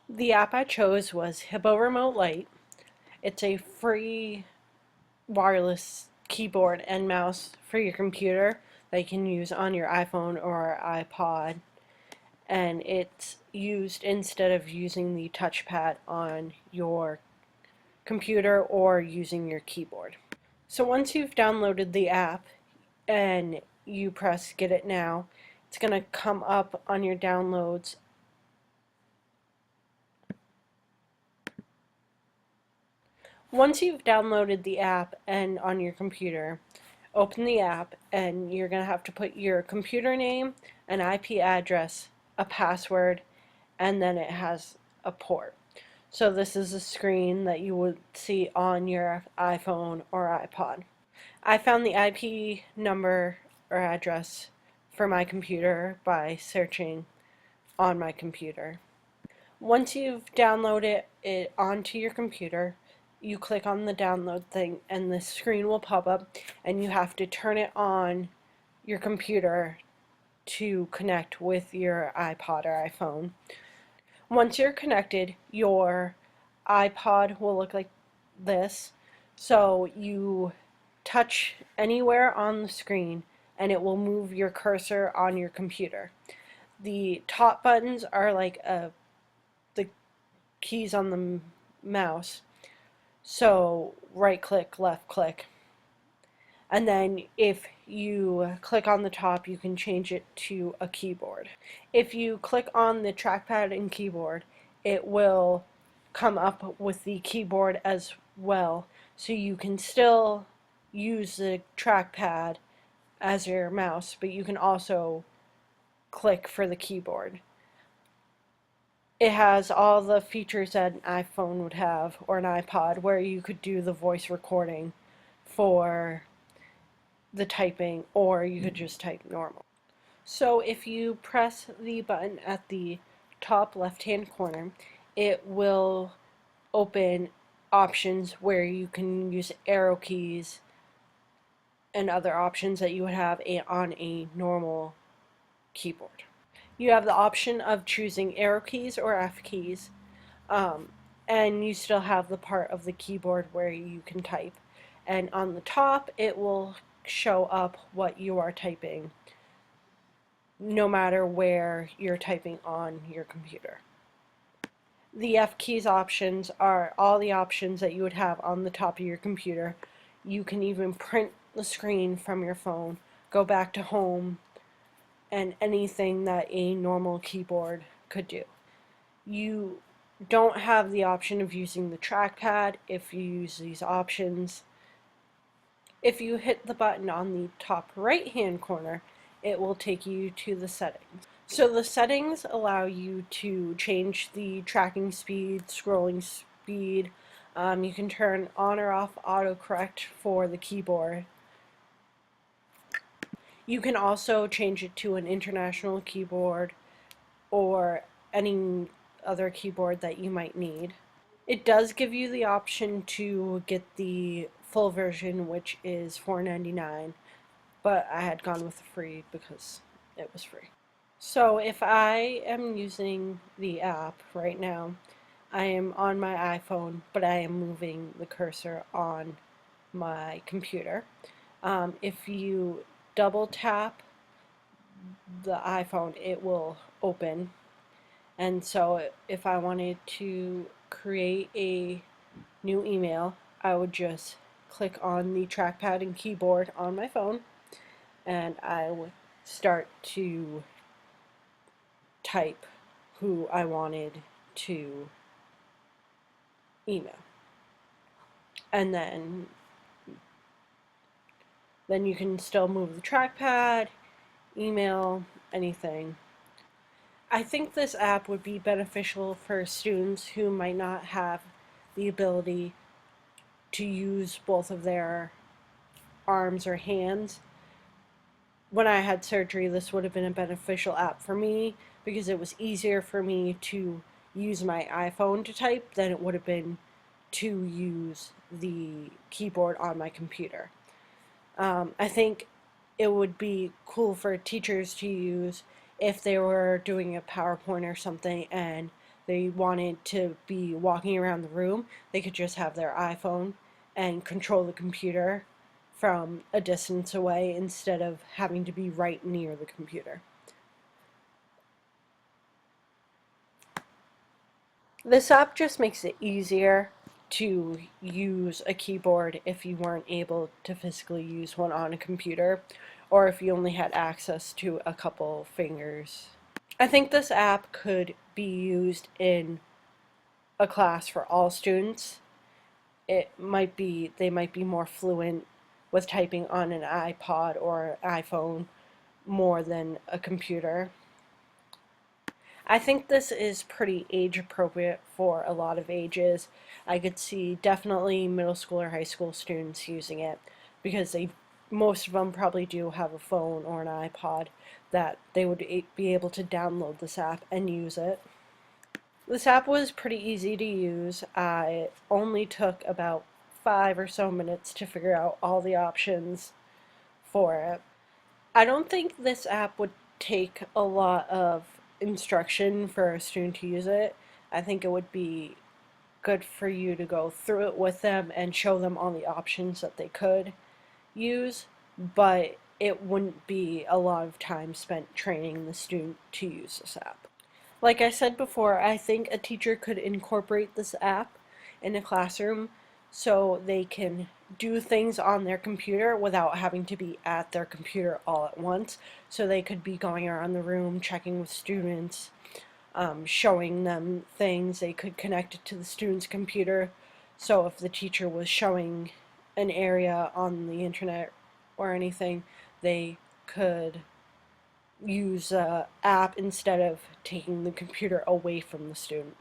The app I chose was HippoRemote Lite. It's a free wireless keyboard and mouse for your computer that you can use on your iPhone or iPod, and it's used instead of using the touchpad on your computer or using your keyboard. So once you've downloaded the app and you press Get It Now, it's going to come up on your downloads. Once you've downloaded the app and on your computer, open the app and you're going to have to put your computer name, an IP address, a password, and then it has a port. So this is a screen that you would see on your iPhone or iPod. I found the IP number or address for my computer by searching on my computer. Once you've downloaded it onto your computer, you click on the download thing and the screen will pop up and you have to turn it on your computer to connect with your iPod or iPhone. Once you're connected, your iPod will look like this. So you touch anywhere on the screen and it will move your cursor on your computer. The top buttons are like the keys on the mouse. So right click, left click. And then if you click on the top, you can change it to a keyboard. If you click on the trackpad and keyboard, it will come up with the keyboard as well. So you can still use the trackpad as your mouse, but you can also click for the keyboard. It has all the features that an iPhone would have or an iPod, where you could do the voice recording for the typing, or you could just type normal. So if you press the button at the top left hand corner, it will open options where you can use arrow keys and other options that you would have on a normal keyboard. You have the option of choosing arrow keys or F keys, and you still have the part of the keyboard where you can type. And on the top, it will show up what you are typing, no matter where you're typing on your computer. The F keys options are all the options that you would have on the top of your computer. You can even print the screen from your phone, go back to home, and anything that a normal keyboard could do. You don't have the option of using the trackpad if you use these options. If you hit the button on the top right hand corner, it will take you to the settings. So the settings allow you to change the tracking speed, scrolling speed. You can turn on or off autocorrect for the keyboard. You can also change it to an international keyboard or any other keyboard that you might need. It does give you the option to get the full version, which is $4.99, but I had gone with the free because it was free. So if I am using the app right now, I am on my iPhone, but I am moving the cursor on my computer. If you double tap the iPhone, it will open. And so if I wanted to create a new email, I would just click on the trackpad and keyboard on my phone, and I would start to type who I wanted to email. And then you can still move the trackpad, email, anything. I think this app would be beneficial for students who might not have the ability to use both of their arms or hands. When I had surgery, this would have been a beneficial app for me because it was easier for me to use my iPhone to type than it would have been to use the keyboard on my computer. I think it would be cool for teachers to use if they were doing a PowerPoint or something and they wanted to be walking around the room, they could just have their iPhone and control the computer from a distance away instead of having to be right near the computer. This app just makes it easier to use a keyboard if you weren't able to physically use one on a computer, or if you only had access to a couple fingers. I think this app could be used in a class for all students. They might be more fluent with typing on an iPod or iPhone more than a computer. I think this is pretty age appropriate for a lot of ages. I could see definitely middle school or high school students using it because most of them probably do have a phone or an iPod that they would be able to download this app and use it. This app was pretty easy to use. It only took about 5 or so minutes to figure out all the options for it. I don't think this app would take a lot of instruction for a student to use it. I think it would be good for you to go through it with them and show them all the options that they could use, but it wouldn't be a lot of time spent training the student to use this app. Like I said before, I think a teacher could incorporate this app in a classroom so they can do things on their computer without having to be at their computer all at once. So they could be going around the room, checking with students, showing them things. They could connect it to the student's computer. So if the teacher was showing an area on the internet or anything, they could use an app instead of taking the computer away from the student.